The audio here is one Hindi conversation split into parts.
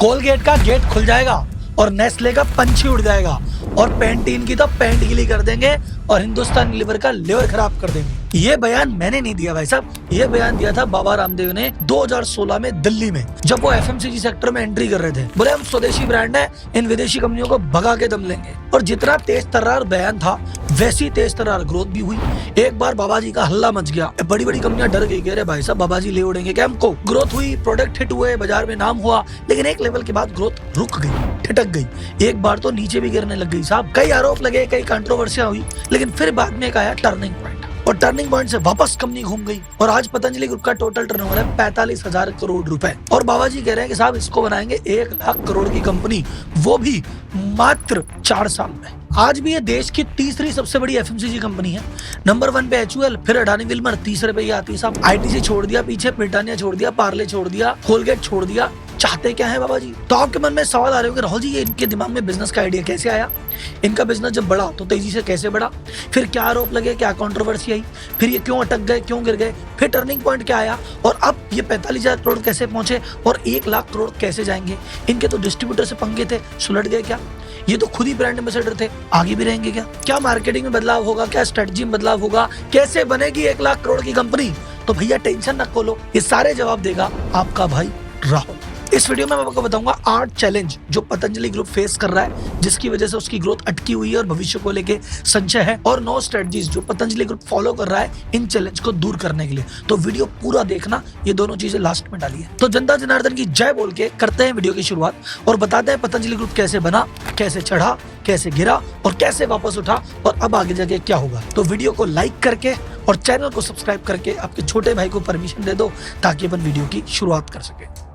कोलगेट का गेट खुल जाएगा और नेस्ले का पंछी उड़ जाएगा और पेंटीन की तो पेंट गीली कर देंगे और हिंदुस्तान लीवर का लीवर खराब कर देंगे। ये बयान मैंने नहीं दिया भाई साहब, ये बयान दिया था बाबा रामदेव ने 2016 में दिल्ली में, जब वो एफएमसीजी सेक्टर में एंट्री कर रहे थे। बोले हम स्वदेशी ब्रांड है, इन विदेशी कंपनियों को भगा के दम लेंगे। और जितना तेज तर्रार बयान था वैसी तेज तर्रार ग्रोथ भी हुई। एक बार बाबा जी का हल्ला मच गया, बड़ी बड़ी कंपनियां डर गई, कह रहे भाई साहब बाबा जी ले उड़ेंगे क्या हमको। ग्रोथ हुई, प्रोडक्ट हिट हुए, बाजार में नाम हुआ, लेकिन एक लेवल के बाद ग्रोथ रुक गई, ठिठक गई, एक बार तो नीचे भी गिरने लग गई साहब। कई आरोप लगे, कई कंट्रोवर्सियां हुई, लेकिन फिर बाद में एक आया टर्निंग पॉइंट और टर्निंग पॉइंट से वापस कंपनी घूम गई और आज पतंजलि ग्रुप का टोटल टर्नओवर है 45,000 करोड़ रुपए। और बाबा जी कह रहे हैं कि साहब इसको बनाएंगे 1 लाख करोड़ की कंपनी, वो भी मात्र 4 साल में। आज भी ये देश की तीसरी सबसे बड़ी एफएमसीजी कंपनी है। नंबर 1 पे एचयूएल, फिर अडानी विल्मर, तीसरे पे ये आती है साहब। आईटीसी छोड़ दिया पीछे, ब्रिटानिया छोड़ दिया, पार्ले छोड़ दिया, कोलगेट छोड़ दिया। चाहते क्या है बाबा जी? तो आपके मन में सवाल आ रहे हो कि राहुल जी ये इनके दिमाग में बिजनेस का आइडिया कैसे आया? इनका बिजनेस जब बढ़ा तो तेजी से कैसे बढ़ा? फिर क्या आरोप लगे, क्या कंट्रोवर्सी आई, फिर ये क्यों अटक गए, क्यों गिर गए, फिर टर्निंग पॉइंट क्या आया और अब ये 45,000 करोड़ कैसे पहुंचे और 1 लाख करोड़ कैसे जाएंगे? इनके तो डिस्ट्रीब्यूटर से पंगे थे, सुलट गए क्या? ये तो खुद ही ब्रांड एम्बेसडर थे, आगे भी रहेंगे क्या? क्या मार्केटिंग में बदलाव होगा, क्या स्ट्रेटजी में बदलाव होगा, कैसे बनेगी 1 लाख करोड़ की कंपनी? तो भैया टेंशन न खोलो, ये सारे जवाब देगा आपका भाई राहुल। इस वीडियो में मैं आपको बताऊंगा 8 चैलेंज जो पतंजलि ग्रुप फेस कर रहा है, जिसकी वजह से उसकी ग्रोथ अटकी हुई है और भविष्य को लेके संशय है, और 9 स्ट्रेटजीज जो पतंजलि ग्रुप फॉलो कर रहा है इन चैलेंज को दूर करने के लिए। तो वीडियो पूरा देखना, ये दोनों चीजें लास्ट में डाली है। तो जनता जनार्दन की जय बोल के करते हैं वीडियो की शुरुआत और बताते हैं पतंजलि ग्रुप कैसे बना, कैसे चढ़ा, कैसे गिरा और कैसे वापस उठा और अब आगे जाके क्या होगा। तो वीडियो को लाइक करके और चैनल को सब्सक्राइब करके आपके छोटे भाई को परमिशन दे दो ताकि अपन वीडियो की शुरुआत कर सके।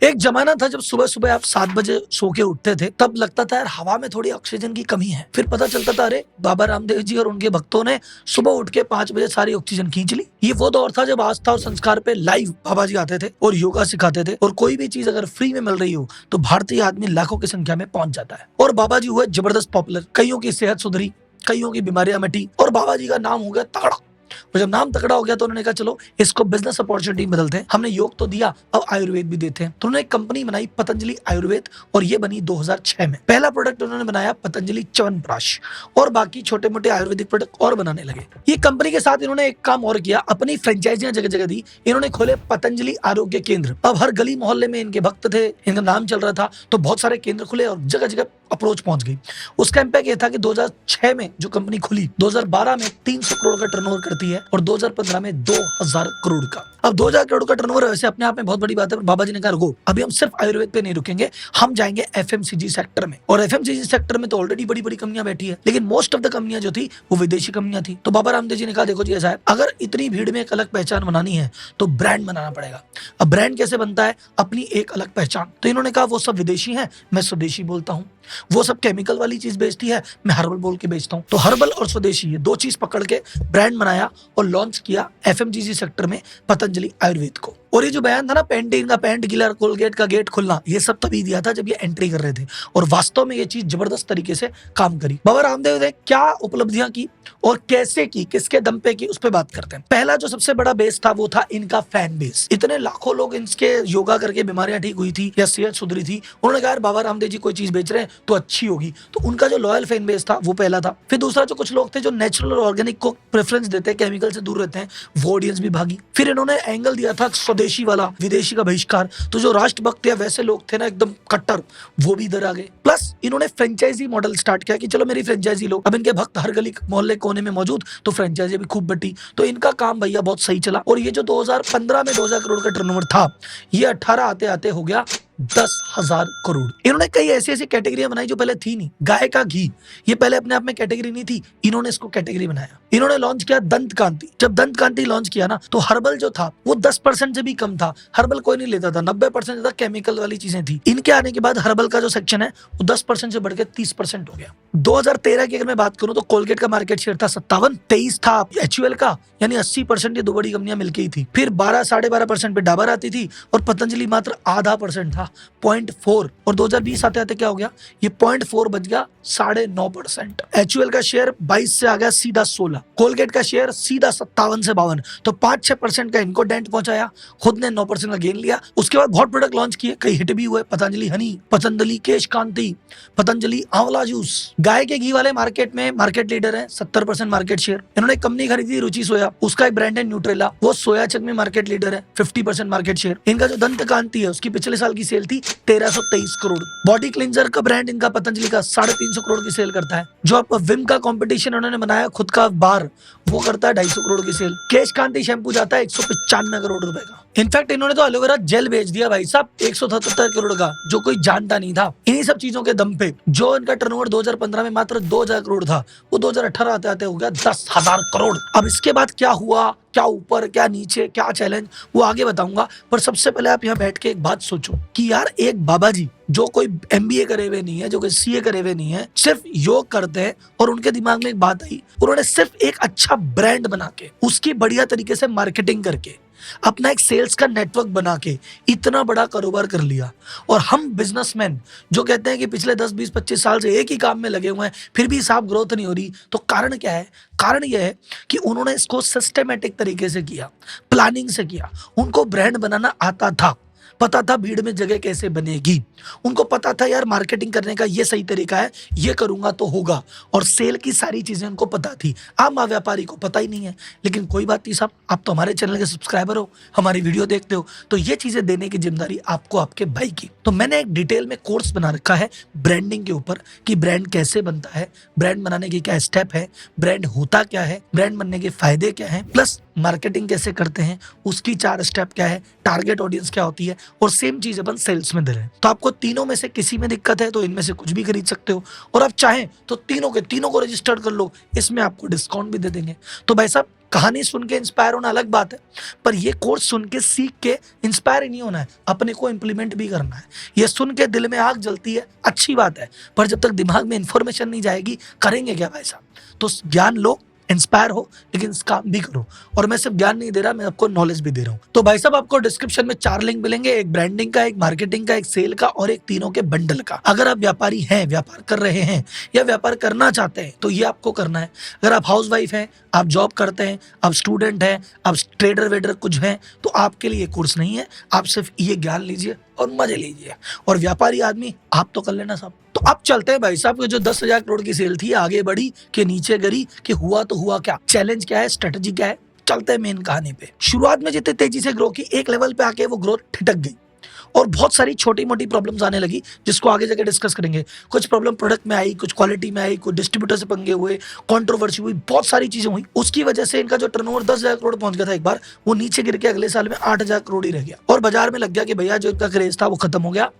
एक जमाना था जब सुबह सुबह आप 7 बजे सो के उठते थे, तब लगता था यार हवा में थोड़ी ऑक्सीजन की कमी है। फिर पता चलता था अरे बाबा रामदेव जी और उनके भक्तों ने सुबह उठ के 5 बजे सारी ऑक्सीजन खींच ली। ये वो दौर था जब आस्था और संस्कार पे लाइव बाबा जी आते थे और योगा सिखाते थे, और कोई भी चीज अगर फ्री में मिल रही हो तो भारतीय आदमी लाखों की संख्या में पहुंच जाता है। और बाबा जी हुए जबरदस्त पॉपुलर, कईयों की सेहत सुधरी, कईयों की बीमारियां मिटी और बाबा जी का नाम हो गया तगड़ा। और जब नाम तगड़ा हो गया तो उन्होंने कहा चलो इसको बिजनेस अपॉर्चुनिटी बदलते हैं। हमने योग तो दिया, अब आयुर्वेद भी देते हैं। तो उन्होंने एक कंपनी बनाई पतंजलि आयुर्वेद और ये बनी 2006 में। पहला प्रोडक्ट उन्होंने बनाया पतंजलि च्यवनप्राश और बाकी छोटे मोटे आयुर्वेदिक प्रोडक्ट और बनाने लगे। ये कंपनी के साथ इन्होंने एक काम और किया, अपनी फ्रेंचाइजियां जगह जगह दी। इन्होंने खोले पतंजलि आरोग्य केंद्र। अब हर गली मोहल्ले में इनके भक्त थे, इनका नाम चल रहा था, तो बहुत सारे केंद्र खुले और जगह जगह अप्रोच पहुंच गई। उसका इम्पैक्ट ये था कि 2006 में जो कंपनी खुली, 2012 में 300 करोड़ का टर्नओवर करती है और 2015 में 2000 करोड़ का। अब 2000 करोड़ का टर्नओवर वैसे अपने आप में बहुत बड़ी बात है, पर बाबा जी ने कहा रुको, अभी हम सिर्फ आयुर्वेद पे नहीं रुकेंगे, हम जाएंगे एफएमसीजी सेक्टर में। और एफएमसीजी सेक्टर में तो ऑलरेडी बड़ी बड़ी कंपनियां बैठी है, लेकिन मोस्ट ऑफ द कंपनियां जो थी वो विदेशी कंपनियां थी। तो बाबा रामदेव जी ने कहा देखो जी ऐसा है, अगर इतनी भीड़ में एक अलग पहचान बनानी है तो ब्रांड बनाना पड़ेगा। अब ब्रांड कैसे बनता है? अपनी एक अलग पहचान। तो इन्होंने कहा वो सब विदेशी है, मैं स्वदेशी बोलता हूँ। वो सब केमिकल वाली चीज बेचती है, मैं हर्बल बोल के बेचता हूँ। तो हर्बल और स्वदेशी ये 2 चीज पकड़ के ब्रांड बनाया और लॉन्च किया एफएमसीजी सेक्टर में पतंजलि आयुर्वेद को। और ये जो बयान था ना, पेंटीन का पेंट गीला, कोलगेट का गेट खुलना, ये सब तभी दिया था जब ये एंट्री कर रहे थे और वास्तव में ये चीज जबरदस्त तरीके से काम करी। बाबा रामदेव ने क्या उपलब्धियां की और कैसे की, किसके दम पे की, उस पर बात करते हैं। पहला जो सबसे बड़ा बेस था वो था इनका फैन बेस। इतने लाखों लोग इनके योगा करके बीमारियां ठीक हुई थी या सेहत सुधरी थी, उन्होंने कहा बाबा रामदेव जी कोई चीज बेच रहे हैं तो अच्छी होगी। तो उनका जो लॉयल फैन बेस था वो पहला था। फिर दूसरा जो कुछ लोग थे जो नेचुरल और ऑर्गेनिक को प्रेफरेंस देते हैं, केमिकल से दूर रहते हैं, वो ऑडियंस भी भागी। फिर इन्होंने एंगल दिया था स्वदेशी वाला, विदेशी का बहिष्कार। तो जो राष्ट्रभक्त या वैसे लोग थे ना एकदम कट्टर, वो भी इधर आ गए। प्लस इन्होंने फ्रेंचाइजी मॉडल स्टार्ट किया कि चलो मेरी फ्रेंचाइजी लो। अब इनके भक्त हर गली मोहल्ले कोने में मौजूद, तो फ्रेंचाइजी भी खूब बटी। तो इनका काम भैया बहुत सही चला। और ये जो 2015 में 2000 करोड़ का टर्नओवर था, ये 18 आते आते हो गया 10,000 करोड़। इन्होंने कई ऐसी ऐसी कैटेगरियां बनाई जो पहले थी नहीं। गाय का घी, ये पहले अपने आप में कैटेगरी नहीं थी, इन्होंने इसको कैटेगरी बनाया। इन्होंने लॉन्च किया दंत कांति। जब दंत कांति लॉन्च किया ना, तो हर्बल जो था वो 10% से भी कम था। हर्बल कोई नहीं लेता था, 90% ज्यादा केमिकल वाली चीजें थी। इनके आने के बाद हर्बल का जो सेक्शन है वो 10% से बढ़ के 30% हो गया। 2013 की अगर मैं बात करूं तो कोलगेट का मार्केट शेयर था 57, 23 था एचयूएल का, यानी 80% ये 2 बड़ी कंपनियां मिलके ही थी। फिर 12, 12.5% पे डाबर आती थी और पतंजलि मात्र आधा % था। था 0.4 और 2020 आते आते क्या हो गया, ये 0.4 बच गया 9.5%। HUL का शेयर 22 से आ गया सीधा 16, कोलगेट का शेयर सीधा 57 से 52, तो 5-6% का इनको डेंट पहुंचाया, खुद ने 9% का गेन लिया। उसके बाद बहुत प्रोडक्ट लॉन्च किए, कई हिट भी हुए, पतंजलि हनी, पतंजलि केश कांति, पतंजलि आंवला जूस। गाय के घी वाले मार्केट में मार्केट लीडर है, 70% मार्केट शेयर। इन्होंने कंपनी खरीदी रुचि सोया, उसका एक ब्रांड है न्यूट्रेला, वो सोया चंक में मार्केट लीडर है, 50% मार्केट शेयर। इनका जो दंत कांति है उसकी पिछले साल की सेल थी 1323 करोड़। बॉडी क्लींजर का ब्रांड इनका पतंजलि का 350 करोड़ की सेल करता है। जो आप विम का कंपटीशन उन्होंने बनाया खुद का बार, वो करता है 250 करोड़ की सेल। केश कांति शैम्पू जाता है 195 करोड़ रुपए का। इनफैक्ट इन्होंने तो एलोवेरा जेल बेच दिया भाई साहब 177 करोड़ का, जो कोई जानता नहीं था। इन्हीं सब चीजों के दम पे जो इनका टर्नओवर 2015 में मात्र 2000 करोड़ था, वो 2018 आते आते हो गया 10,000 करोड़। अब इसके बाद क्या हुआ, क्या ऊपर क्या नीचे, क्या चैलेंज, वो आगे बताऊंगा। पर सबसे पहले आप यहाँ बैठ के एक बात सोचो कि यार एक बाबा जी जो कोई MBA करे हुए नहीं है, जो कोई CA करे हुए नहीं है, सिर्फ योग करते हैं, और उनके दिमाग में एक बात आई, उन्होंने सिर्फ एक अच्छा ब्रांड बना के, उसकी बढ़िया तरीके से मार्केटिंग करके, अपना एक सेल्स का नेटवर्क बना के इतना बड़ा कारोबार कर लिया। और हम बिजनेसमैन जो कहते हैं कि पिछले 10, 20, 25 साल से एक ही काम में लगे हुए हैं, फिर भी साहब ग्रोथ नहीं हो रही, तो कारण क्या है? कारण यह है कि उन्होंने इसको सिस्टमेटिक तरीके से किया, प्लानिंग से किया। उनको ब्रांड बनाना आता था, पता था भीड़ में जगह कैसे बनेगी, उनको पता था यार मार्केटिंग करने का ये सही तरीका है, ये करूंगा तो होगा, और सेल की सारी चीजें उनको पता थी। आम व्यापारी को पता ही नहीं है। लेकिन कोई बात नहीं साहब, आप तो हमारे चैनल के सब्सक्राइबर हो, हमारी वीडियो देखते हो, तो ये चीजें देने की जिम्मेदारी आपको, आपके भाई की। तो मैंने एक डिटेल में कोर्स बना रखा है ब्रांडिंग के ऊपर, कि ब्रांड कैसे बनता है, ब्रांड बनाने के क्या स्टेप है, ब्रांड होता क्या है, ब्रांड बनने के फायदे क्या है, प्लस मार्केटिंग कैसे करते हैं, उसकी 4 स्टेप क्या है, टारगेट ऑडियंस क्या होती है, और सेम चीज अपन सेल्स में दे रहे हैं। तो आपको तीनों में से किसी में दिक्कत है तो इनमें से कुछ भी खरीद सकते हो, और आप चाहें तो तीनों के तीनों को रजिस्टर कर लो, इसमें आपको डिस्काउंट भी दे देंगे। तो भाई साहब, कहानी सुन के इंस्पायर होना अलग बात है, पर ये कोर्स सुन के सीख के इंस्पायर ही नहीं होना है, अपने को इंप्लीमेंट भी करना है। ये सुन के दिल में आग जलती है, अच्छी बात है, पर जब तक दिमाग में इंफॉर्मेशन नहीं जाएगी, करेंगे क्या भाई साहब? तो ज्ञान लो, इंस्पायर हो, लेकिन काम भी करो। और मैं सिर्फ ज्ञान नहीं दे रहा, मैं आपको नॉलेज भी दे रहा हूँ। तो भाई साहब, आपको डिस्क्रिप्शन में 4 लिंक मिलेंगे, एक ब्रांडिंग का, एक मार्केटिंग का, एक सेल का, और एक तीनों के बंडल का। अगर आप व्यापारी हैं, व्यापार कर रहे हैं, या व्यापार करना चाहते हैं, तो ये आपको करना है। अगर आप हाउस वाइफ हैं, आप जॉब करते हैं, आप स्टूडेंट हैं, आप ट्रेडर वेडर कुछ हैं, तो आपके लिए कोर्स नहीं है। आप सिर्फ ये ज्ञान लीजिए और मजे लीजिए। और व्यापारी आदमी आप तो कर लेना साहब। तो अब चलते हैं भाई साहब, जो 10,000 करोड़ की सेल थी, आगे बढ़ी कि नीचे गिरी, कि हुआ तो हुआ क्या, चैलेंज क्या है, स्ट्रेटजी क्या है। चलते हैं मेन कहानी पे। शुरुआत में जितनी तेजी से ग्रो की, एक लेवल पे आके वो ग्रोथ ठिठक गई, और बहुत सारी छोटी मोटी प्रॉब्लम्स आने लगी, जिसको आगे जाके डिस्कस करेंगे। कुछ प्रॉब्लम प्रोडक्ट में आई, कुछ क्वालिटी में आई, कुछ डिस्ट्रीब्यूटर से पंगे हुए, कंट्रोवर्सी हुई, बहुत सारी चीजें हुई। उसकी वजह से इनका जो टर्नओवर 10,000 करोड़ पहुंच गया था एक बार, वो नीचे गिर के अगले साल में 8,000 करोड़ ही रह गया। और बाजार में लग गया कि भैया जो इनका क्रेज था वो खत्म हो गया।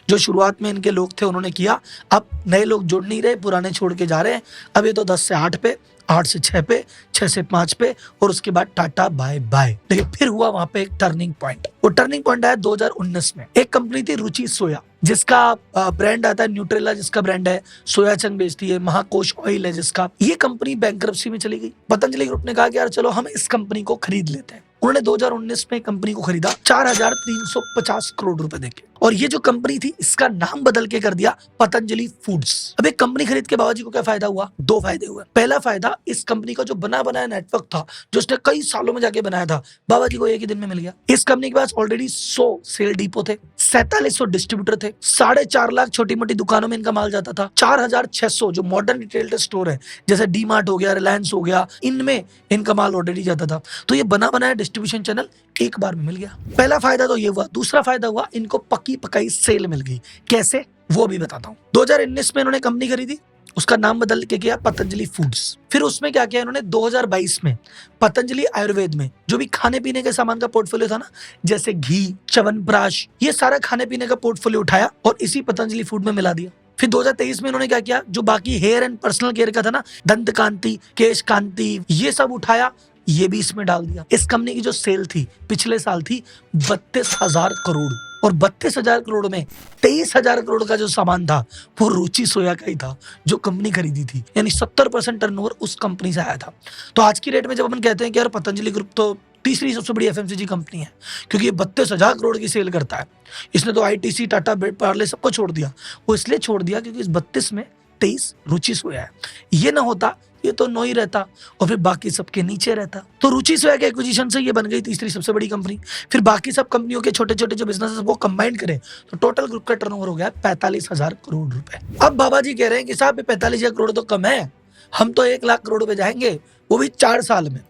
जो शुरुआत में इनके लोग थे उन्होंने किया, अब नए लोग जुड़ नहीं रहे, पुराने छोड़ के जा रहे हैं। अब ये तो 10 से 8 पे, 8 से 6 पे, 6 से 5 पे, और उसके बाद टाटा बाय बाय। लेकिन फिर हुआ वहां पे एक टर्निंग पॉइंट। वो टर्निंग पॉइंट आया 2019 में। एक कंपनी थी रुचि सोया, जिसका ब्रांड आता है न्यूट्रेला, जिसका ब्रांड है सोया चंक बेचती है, महाकोश ऑयल है जिसका। ये कंपनी बैंकरप्सी में चली गई। पतंजलि ग्रुप ने कहा कि यार चलो हम इस कंपनी को खरीद लेते हैं। उन्होंने 2019 में कंपनी को खरीदा 4,350 करोड़ रुपए देके, और ये जो कंपनी थी इसका नाम बदल के कर दिया पतंजलि फूड्स। अब एक कंपनी खरीद के बाबा जी को क्या फायदा हुआ? 2 फायदे हुए। पहला फायदा, इस कंपनी का जो बना बनाया नेटवर्क था, जो उसने कई सालों में जाके बनाया था, बाबा जी को एक ही दिन में मिल गया। इस कंपनी के पास ऑलरेडी 100 सेल डिपो थे, 4700 डिस्ट्रीब्यूटर थे, 4.5 लाख छोटी मोटी दुकानों में इनका माल जाता था, 4,600 जो मॉडर्न रिटेल स्टोर है, जैसे डी मार्ट हो गया, रिलायंस हो गया, इनमें इनका माल ऑलरेडी जाता था। तो ये बना बनाया डिस्ट्रीब्यूशन चैनल एक बार में मिल गया। पहला फायदा तो ये हुआ। दूसरा फायदा हुआ, इनको पक्की पकाई सेल मिल गई। कैसे, वो भी बताता हूँ। 2019 में इन्होंने कंपनी खरीदी, उसका नाम बदल के किया पतंजलि फूड्स। फिर उसमें क्या किया इन्होंने, 2022 में पतंजलि आयुर्वेद में जो भी खाने पीने के सामान का पोर्टफोलियो था ना, जैसे घी, च्यवनप्राश, ये सारा खाने पीने का पोर्टफोलियो उठाया और इसी पतंजलि फूड में मिला दिया। फिर 2023 में इन्होंने क्या किया, जो बाकी हेयर एंड पर्सनल केयर का था ना, दंत कांति, केश कांति, ये सब उठाया, ये भी इसमें डाल दिया। इस कंपनी की जो सेल थी पिछले साल थी 32,000 करोड़, और 32,000 करोड़ में 23,000 करोड़ का जो सामान था वो रुचि सोया का ही था, जो कंपनी खरीदी थी। यानी 70% टर्नओवर उस कंपनी से आया था। तो आज की डेट में जब अपन कहते हैं कि यार पतंजलि ग्रुप तो तीसरी सबसे बड़ी एफएमसीजी कंपनी है, क्योंकि ये 32,000 करोड़ की सेल करता है। इसने तो आईटीसी, टाटा, पार्ले सबको छोड़ दिया। वो इसलिए छोड़ दिया क्योंकि इस 32 में 23 रुचि सोया है। ये ना होता, ये तो 9 ही रहता और फिर बाकी सबके नीचे रहता। तो रुचि सोया के एक्विजिशन से ये बन गई तीसरी सबसे बड़ी कंपनी। फिर बाकी सब कंपनियों के छोटे छोटे जो बिजनेस वो कंबाइन करें तो टोटल ग्रुप का टर्नओवर हो गया 45,000 करोड़ रुपए। अब बाबा जी कह रहे हैं कि साहब 45,000 करोड़ तो कम है, हम तो 1 लाख करोड़ पे जाएंगे, वो भी 4 साल में।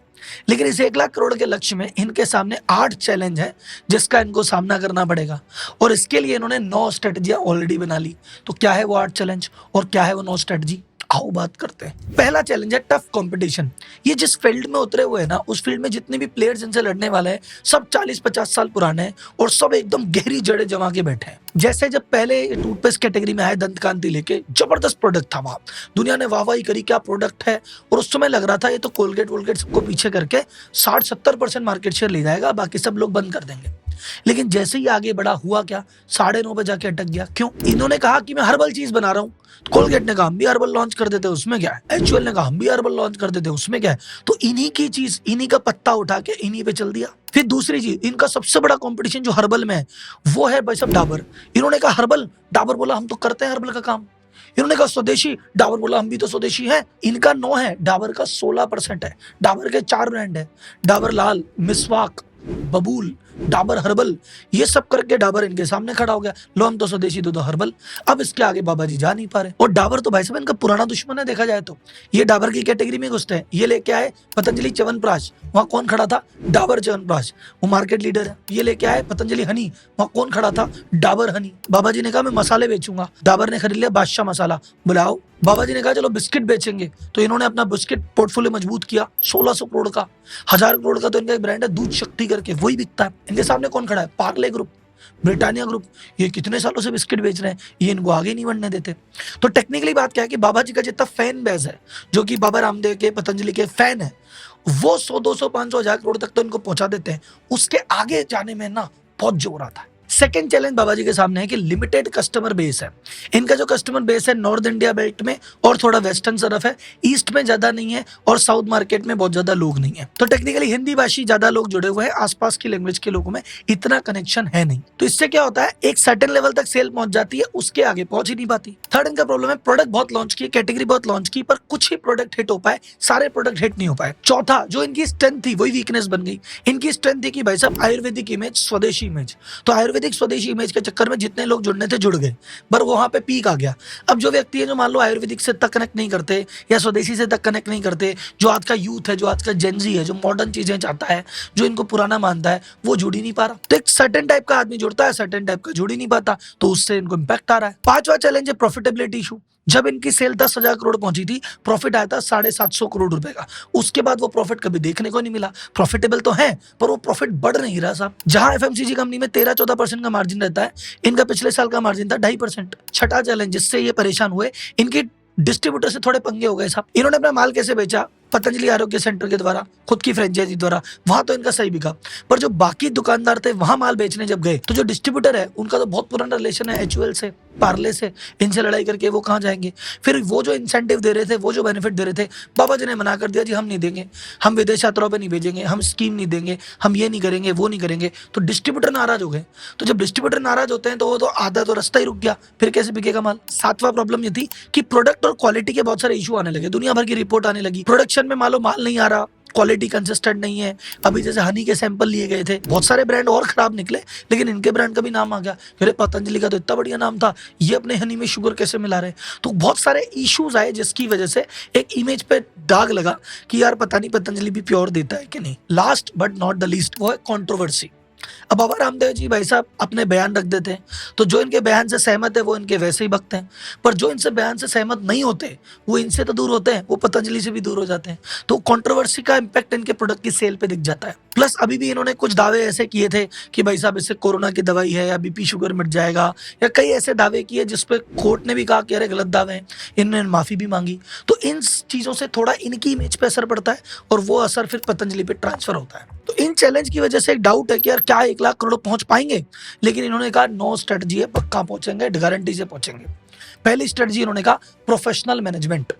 लेकिन इस 1 लाख करोड़ के लक्ष्य में इनके सामने 8 चैलेंज है जिसका इनको सामना करना पड़ेगा, और इसके लिए इन्होंने 9 स्ट्रेटजियां ऑलरेडी बना ली। तो क्या है वो 8 चैलेंज और क्या है वो 9 स्ट्रेटजी, आओ बात करते हैं। पहला चैलेंज है टफ कंपटीशन। ये जिस फील्ड में उतरे हुए हैं ना, उस फील्ड में जितने भी प्लेयर्स इनसे लड़ने वाले हैं सब 40-50 साल पुराने हैं और सब एकदम गहरी जड़ें जमा के बैठे हैं। जैसे जब पहले टूथपेस्ट कैटेगरी में आए दंत कांति लेके, जबरदस्त प्रोडक्ट था, वहां दुनिया ने वाहवाही करी, क्या प्रोडक्ट है, और उस समय लग रहा था ये तो कोलगेट वोलगेट सबको पीछे करके 60-70% मार्केट शेयर ले जाएगा, बाकी सब लोग बंद कर देंगे। लेकिन जैसे ही आगे बढ़ा, हुआ क्या, 9.5 पे जाके अटक गया। क्यों? इन्होंने कहा कि मैं हर्बल चीज बना रहा हूँ। कोलगेट ने कहा हम भी हर्बल लॉन्च कर देते, उसमें क्या है। एचयूएल ने कहा हम भी हर्बल लॉन्च कर देते, उसमें क्या है। तो इन्हीं की चीज, इन्हीं का पत्ता उठा के इन्हीं पे चल दिया। फिर दूसरी चीज, इनका सबसे बड़ा कंपटीशन जो हर्बल में है वो है भाई साहब डाबर। इन्होंने कहा हर्बल, डाबर बोला हम तो करते हैं हर्बल का काम। इन्होंने कहा स्वदेशी, डाबर बोला हम भी तो स्वदेशी हैं। इनका 9 है, डाबर का 16% है। डाबर के 4 ब्रांड है, डाबर लाल, मिसवाक, बबूल, डाबर हर्बल। ये सब करके डाबर इनके सामने खड़ा हो गया, लो हम तो स्वदेशी, दो हर्बल। अब इसके आगे बाबा जी जा नहीं पा रहे। और डाबर तो भाई साहब इनका पुराना दुश्मन है, देखा जाए तो। ये डाबर की कैटेगरी में घुसते हैं। ये लेके आए पतंजलि च्यवनप्राश, वहां कौन खड़ा था, डाबर च्यवनप्राश, वो मार्केट लीडर है। ये लेके आए पतंजलि हनी, वहां कौन खड़ा था, डाबर हनी। बाबा जी ने कहा मैं मसाले बेचूंगा, डाबर ने खरीद लिया बादशाह मसाला, बुलाओ। बाबा जी ने कहा चलो बिस्किट बेचेंगे, तो इन्होंने अपना बिस्किट पोर्टफोलियो मजबूत किया, 1600 करोड़ का, 1000 करोड़ का तो इनका एक ब्रांड है दूध शक्ति करके, वही बिकता है। इनके सामने कौन खड़ा है, पार्ले ग्रुप, ब्रिटानिया ग्रुप। ये कितने सालों से बिस्किट बेच रहे हैं, ये इनको आगे नहीं बढ़ने देते। तो टेक्निकली बात क्या है कि बाबा जी का जितना फैन बेस है, जो कि बाबा रामदेव के, पतंजलि के फैन है, वो 100, 200, 500, 1000 करोड़ तक तो इनको पहुंचा देते हैं। उसके आगे जाने में ना बहुत जोर आता है। सेकेंड चैलेंज बाबा जी के सामने है कि लिमिटेड कस्टमर बेस है। इनका जो कस्टमर बेस है नॉर्थ इंडिया बेल्ट में और थोड़ा वेस्टर्न तरफ है, ईस्ट में ज्यादा नहीं है और साउथ मार्केट में बहुत ज्यादा लोग नहीं है। तो टेक्निकली हिंदी भाषी ज्यादा लोग जुड़े हुए हैं, आसपास की लैंग्वेज के लोगों में इतना कनेक्शन है नहीं। तो इससे क्या होता है, एक सर्टेन लेवल तक सेल पहुंच जाती है, उसके आगे पहुंच ही नहीं पाती। थर्ड इनका प्रॉब्लम है, प्रोडक्ट बहुत लॉन्च किए, कैटेगरी बहुत लॉन्च की, पर कुछ ही प्रोडक्ट हिट हो पाए, सारे प्रोडक्ट हिट नहीं हो पाए। चौथा, जो इनकी स्ट्रेंथ थी वही वीकनेस बन गई। इनकी स्ट्रेंथ थी कि भाई साहब आयुर्वेदिक इमेज, स्वदेशी इमेज। तो आयुर्वेदिक स्वदेशी इमेज के चक्कर में जितने लोग जुड़ने थे जुड़ गए, पर वहां पे पीक आ गया। अब जो व्यक्ति है जो मान लो आयुर्वेदिक से तक कनेक्ट नहीं करते या स्वदेशी से तक कनेक्ट नहीं करते, जो आज का यूथ है, जो आज का जेनजी है, जो मॉडर्न चीजें चाहता है, जो इनको पुराना मानता है, वो जुड़ ही नहीं पा रहा। तो एक सर्टेन टाइप का आदमी जुड़ता है, सर्टेन टाइप का जुड़ ही नहीं पाता, तो उससे इनको इंपैक्ट आ रहा है। पांचवा चैलेंज है प्रॉफिटेबिलिटी इशू। जब इनकी सेल 10,000 करोड़ पहुंची थी, प्रॉफिट आया था 750 करोड़ रुपए का। उसके बाद वो प्रॉफिट कभी देखने को नहीं मिला। प्रॉफिटेबल तो है पर वो प्रॉफिट बढ़ नहीं रहा साहब। जहां एफएमसीजी कंपनी में 13-14% का मार्जिन रहता है, इनका पिछले साल का मार्जिन था 2.5%। छठा चैलेंज जिससे ये परेशान हुए, इनकी डिस्ट्रीब्यूटर से थोड़े पंगे हो गए साहब। इन्होंने अपना माल कैसे बेचा, पतंजलि आरोग्य सेंटर के द्वारा, खुद की फ्रेंचाइजी द्वारा, वहां तो इनका सही बिका, पर जो बाकी दुकानदार थे वहां माल बेचने जब गए तो जो डिस्ट्रीब्यूटर है उनका तो बहुत पुराना रिलेशन है एचयूएल से, पार्ले से, इनसे लड़ाई करके वो कहां जाएंगे। फिर वो जो इंसेंटिव दे रहे थे, वो जो बेनिफिट दे रहे थे, बाबा जी ने मना कर दिया, जी हम नहीं देंगे, हम विदेश यात्राओं पे नहीं भेजेंगे, हम स्कीम नहीं देंगे, हम ये नहीं करेंगे, वो नहीं करेंगे। तो डिस्ट्रीब्यूटर नाराज हो गए। तो जब डिस्ट्रीब्यूटर नाराज होते हैं तो वो तो आधा तो रास्ता ही रुक गया, फिर कैसे बिकेगा माल। सातवां प्रॉब्लम ये थी कि प्रोडक्ट और क्वालिटी के बहुत सारे इशू आने लगे, दुनिया भर की रिपोर्ट आने लगी, प्रोडक्शन में मान लो माल नहीं आ रहा, क्वालिटी कंसिस्टेंट नहीं है। अभी जैसे हनी के सैंपल लिए गए थे, बहुत सारे ब्रांड और खराब निकले, लेकिन इनके ब्रांड का भी नाम आ गया। अरे पतंजलि का तो इतना बढ़िया नाम था, ये अपने हनी में शुगर कैसे मिला रहे। तो बहुत सारे इश्यूज आए जिसकी वजह से एक इमेज पे दाग लगा कि यार पता नहीं पतंजलि भी प्योर देता है कि नहीं। Last but not the least वो है कंट्रोवर्सी। अब बाबा रामदेव जी भाई साहब अपने बयान रख देते हैं, तो जो इनके बयान से सहमत है वो इनके वैसे ही भक्त हैं, पर जो इनसे बयान से सहमत नहीं होते वो इनसे तो दूर होते हैं, वो पतंजलि से भी दूर हो जाते हैं। तो कंट्रोवर्सी का इंपैक्ट इनके प्रोडक्ट की सेल पे दिख जाता है। प्लस अभी भी इन्होंने कुछ दावे ऐसे किए थे कि भाई साहब इससे कोरोना की दवाई है या बीपी शुगर मिट जाएगा, या कई ऐसे दावे किए जिसपे कोर्ट ने भी कहा कि अरे गलत दावे हैं, इन्होंने माफी भी मांगी। तो इन चीजों से थोड़ा इनकी इमेज पे असर पड़ता है और वो असर फिर पतंजलि पे ट्रांसफर होता है। तो इन चैलेंज की वजह से एक डाउट है कि यार क्या 1 लाख करोड़ पहुंच पाएंगे, लेकिन इन्होंने कहा 9 स्ट्रेटजी है, पक्का पहुंचेंगे, गारंटी से पहुंचेंगे। पहली स्ट्रेटजी इन्होंने कहा प्रोफेशनल मैनेजमेंट।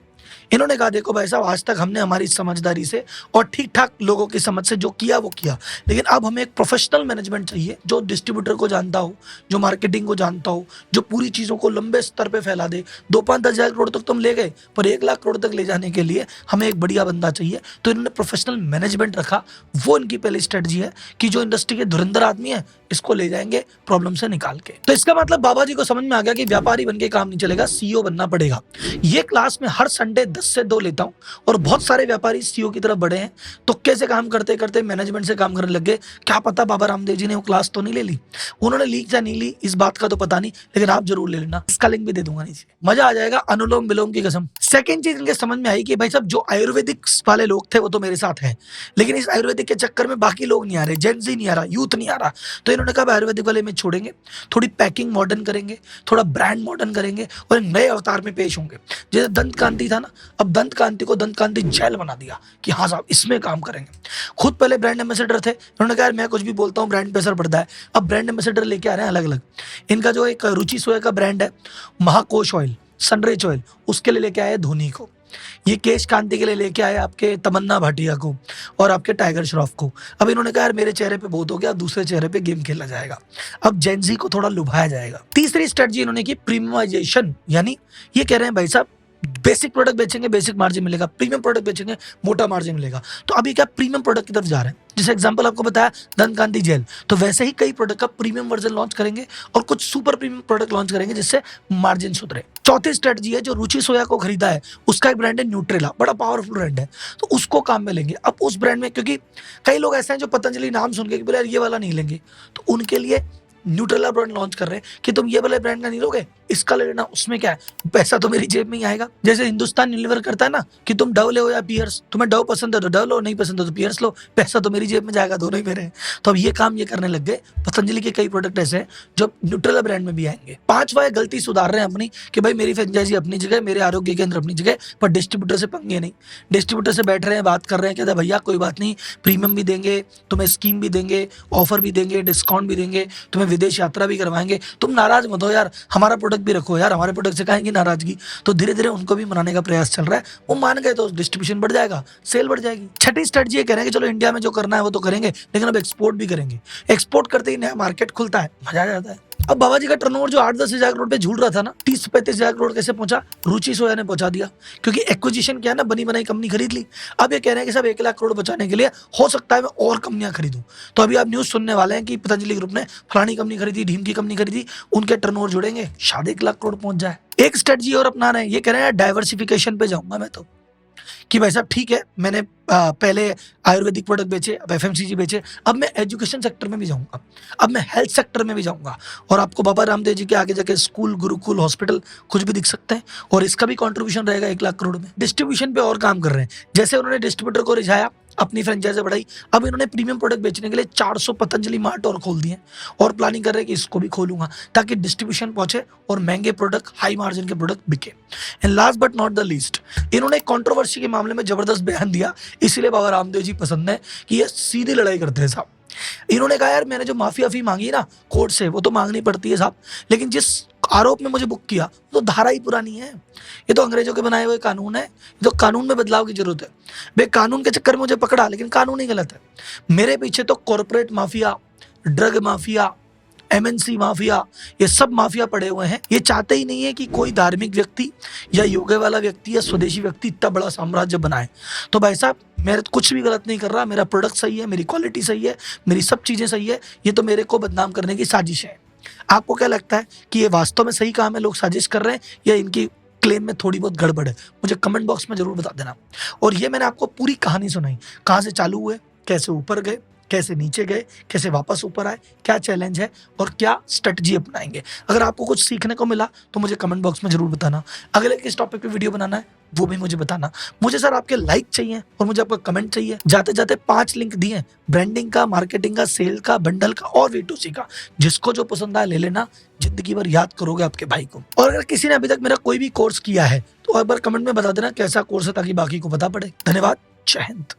इन्होंने कहा देखो भाई साहब, आज तक हमने हमारी समझदारी से और ठीक ठाक लोगों की समझ से जो किया वो किया, लेकिन अब हमें एक प्रोफेशनल मैनेजमेंट चाहिए जो डिस्ट्रीब्यूटर को जानता हो, जो मार्केटिंग को जानता हो, जो पूरी चीज़ों को लंबे स्तर पे फैला दे। 2-5-10 हज़ार करोड़ तक तुम ले गए, पर 1 लाख करोड़ तक ले जाने के लिए हमें एक बढ़िया बंदा चाहिए। तो इन्होंने प्रोफेशनल मैनेजमेंट रखा। वो इनकी पहली स्ट्रेटजी है कि जो इंडस्ट्री के धुरंधर आदमी है इसको ले जाएंगे प्रॉब्लम से निकाल के। तो इसका मतलब बाबा जी को समझ में आ गया कि व्यापारी बन के काम नहीं चलेगा, सीईओ बनना पड़ेगा। ये क्लास में हर संडे 10 से 2 लेता हूं और बहुत सारे व्यापारी सीईओ की तरफ बढ़े हैं। तुक्के से काम करते करते मैनेजमेंट से काम करने लग गए। क्या पता बाबा रामदेव जी ने वो क्लास तो नहीं ले ली, उन्होंने ली या नहीं ली इस बात का तो पता नहीं, लेकिन आप जरूर ले लेना, इसका लिंक भी दे दूंगा नीचे, मजा आ जाएगा, अनुलोम विलोम की कसम। सेकंड चीज इनके समझ में आई कि भाई साहब जो आयुर्वेदिक वाले लोग थे वो तो मेरे साथ हैं, लेकिन इस आयुर्वेदिक के चक्कर में बाकी लोग नहीं आ रहे, जेंजी नहीं आ रहा, यूथ नहीं आ रहा। तो इन्होंने कहा आयुर्वेदिक वाले में छोड़ेंगे, थोड़ी पैकिंग मॉडर्न करेंगे, थोड़ा ब्रांड मॉडर्न करेंगे और एक नए अवतार में पेश होंगे। जैसे दंत कांति था ना, अब दंत कांति को दंत कांति जेल बना दिया कि हाँ साहब इसमें काम करेंगे। खुद पहले ब्रांड एम्बेसडर थे, उन्होंने कहा यार मैं कुछ भी बोलता हूँ ब्रांड पे असर पड़ता है। अब ब्रांड एम्बेसडर लेके आ रहे हैं अलग अलग। इनका जो एक रुचि सोया का ब्रांड है महाकोश ऑयल, सनराइज ऑयल, उसके लिए लेके आए धोनी को। ये केश कांति के लिए लेके आए आपके तमन्ना भाटिया को और आपके टाइगर श्रॉफ को। अब इन्होंने कहा यार मेरे चेहरे पे बहुत हो गया, दूसरे चेहरे पे गेम खेला जाएगा, अब जेंजी को थोड़ा लुभाया जाएगा। तीसरी स्ट्रेटजी इन्होंने की प्रीमियमाइजेशन, यानी ये कह रहे हैं भाई साहब बेसिक प्रोडक्ट बेचेंगे बेसिक मार्जिन मिलेगा, प्रीमियम प्रोडक्ट बेचेंगे मोटा मार्जिन मिलेगा। तो अभी क्या प्रीमियम प्रोडक्ट की तरफ जा रहे हैं। जैसे एग्जांपल आपको बताया दंत कांति जेल, तो वैसे ही कई प्रोडक्ट का प्रीमियम वर्जन लॉन्च करेंगे और कुछ सुपर प्रीमियम प्रोडक्ट लॉन्च करेंगे जिससे मार्जिन सुधरे। चौथी स्ट्रेटजी है जो रुचि सोया को खरीदा है उसका एक ब्रांड है न्यूट्रेला, बड़ा पावरफुल ब्रांड है, तो उसको काम में लेंगे। अब उस ब्रांड में क्योंकि कई लोग ऐसे हैं जो पतंजलि नाम सुन के बोले यार ये वाला नहीं लेंगे, तो उनके लिए न्यूट्रेला ब्रांड लॉन्च कर रहे हैं कि तुम ये वाले ब्रांड का नहीं लोगे, इसका ले लेना, उसमें क्या है पैसा तो मेरी जेब में ही आएगा। जैसे हिंदुस्तान यूनिलीवर करता है ना कि तुम डव ले हो या पियर्स, तुम्हें डव पसंद है तो डव लो, नहीं पसंद है तो पियर्स लो, पैसा तो मेरी जेब में जाएगा, दोनों ही मेरे हैं। तो अब ये काम ये करने लग गए। पतंजलि के कई प्रोडक्ट ऐसे हैं जो न्यूट्रेला ब्रांड में भी आएंगे। पांचवा गलती सुधार रहे हैं अपनी कि भाई मेरी फ्रेंचाइजी अपनी जगह, मेरे आरोग्य केंद्र अपनी जगह, पर डिस्ट्रीब्यूटर से पंगे नहीं। डिस्ट्रीब्यूटर से बैठ रहे हैं, बात कर रहे हैं, कहते हैं भैया कोई बात नहीं, प्रीमियम भी देंगे, तुम्हें स्कीम भी देंगे, ऑफर भी देंगे, डिस्काउंट भी देंगे, तुम्हें विदेश यात्रा भी करवाएंगे, तुम नाराज मत हो यार, हमारा प्रोडक्ट भी रखो यार, हमारे प्रोडक्ट से कहेंगे नाराजगी। तो धीरे धीरे उनको भी मनाने का प्रयास चल रहा है, वो मान गए तो डिस्ट्रीब्यूशन बढ़ जाएगा, सेल बढ़ जाएगी। छठी स्ट्रेटजी ये कह रहे हैं कि चलो इंडिया में जो करना है वो तो करेंगे, लेकिन अब एक्सपोर्ट भी करेंगे। एक्सपोर्ट करते ही नया मार्केट खुलता है, मजा आ जाता है। अब बाबा जी का टर्नओवर जो 8-10 हज़ार करोड़ पे झूल रहा था ना, 30 से 35 हज़ार करोड़ कैसे पहुंचा, रुचि सोया ने पहुंचा दिया, क्योंकि एक्विजिशन क्या है ना, बनी बनाई कंपनी खरीद ली। अब ये कह रहे हैं कि सब 1 लाख करोड़ बचाने के लिए हो सकता है मैं और कंपनियां खरीदूं। तो अभी आप न्यूज सुनने वाले हैं कि पतंजलि ग्रुप ने फलानी कंपनी खरीदी, ढीम की कंपनी खरीदी, उनके टर्नओवर जुड़ेंगे, शायद 1 लाख करोड़ पहुंच जाए। एक स्ट्रेटजी और अपना रहे हैं, ये कह रहे हैं डाइवर्सिफिकेशन पे जाऊंगा मैं, तो कि भाई साहब ठीक है मैंने पहले आयुर्वेदिक प्रोडक्ट बेचे, अब एफएमसीजी बेचे, अब मैं एजुकेशन सेक्टर में भी जाऊंगा, अब मैं हेल्थ सेक्टर में भी जाऊंगा। और आपको बाबा रामदेव जी के आगे जाके स्कूल, गुरुकुल, हॉस्पिटल कुछ भी दिख सकते हैं, और इसका भी कंट्रीब्यूशन रहेगा 1 लाख करोड़ में। डिस्ट्रीब्यूशन पे और काम कर रहे हैं, जैसे उन्होंने डिस्ट्रीब्यूटर को रिझाया, अपनी फ्रेंचाइजी बढ़ाई, अब इन्होंने प्रीमियम प्रोडक्ट बेचने के लिए 400 पतंजलि मार्ट और खोल दिए, और प्लानिंग कर रहे हैं कि इसको भी खोलूंगा ताकि डिस्ट्रीब्यूशन पहुंचे और महंगे प्रोडक्ट, हाई मार्जिन के प्रोडक्ट बिके। And last but not the least, इन्होंने कंट्रोवर्सी के मामले में जबरदस्त बयान दिया, इसीलिए बाबा रामदेव जी पसंद है कि ये सीधी लड़ाई करते हैं साहब। इन्होंने कहा यार मैंने जो माफिया फी मांगी ना कोर्ट से, वो तो मांगनी पड़ती है साहब, लेकिन जिस आरोप में मुझे बुक किया तो धारा ही पुरानी है, ये तो अंग्रेजों के बनाए हुए कानून है, ये तो कानून में बदलाव की जरूरत है। बे कानून के चक्कर में मुझे पकड़ा, लेकिन कानून ही गलत है। मेरे पीछे तो corporate mafia, drug mafia, MNC mafia, ये सब माफिया पड़े हुए हैं। ये चाहते ही नहीं है कि कोई धार्मिक व्यक्ति या योगे वाला व्यक्ति या स्वदेशी व्यक्ति इतना बड़ा साम्राज्य बनाए। तो भाई साहब मैं तो कुछ भी गलत नहीं कर रहा, मेरा प्रोडक्ट सही है, मेरी क्वालिटी सही है, मेरी सब चीजें सही है, ये तो मेरे को बदनाम करने की साजिश है। आपको क्या लगता है कि ये वास्तव में सही काम है, लोग साजिश कर रहे हैं, या इनकी क्लेम में थोड़ी बहुत गड़बड़ है? मुझे कमेंट बॉक्स में जरूर बता देना। और ये मैंने आपको पूरी कहानी सुनाई, कहाँ से चालू हुए, कैसे ऊपर गए, कैसे नीचे गए, कैसे वापस ऊपर आए, क्या चैलेंज है और क्या स्ट्रेटजी अपनाएंगे। अगर आपको कुछ सीखने को मिला तो मुझे कमेंट बॉक्स में जरूर बताना। अगले किस टॉपिक पे वीडियो बनाना है वो भी मुझे बताना। मुझे सर आपके लाइक चाहिए और मुझे आपका कमेंट चाहिए। जाते जाते 5 लिंक दिए, ब्रांडिंग का, मार्केटिंग का, सेल का, बंडल का और V2C का, जिसको जो पसंद आए ले लेना। जिंदगी भर याद करोगे आपके भाई को। और अगर किसी ने अभी तक मेरा कोई भी कोर्स किया है तो एक बार कमेंट में बता देना कैसा कोर्स है, ताकि बाकी को पता पड़े। धन्यवाद, जय हिंद।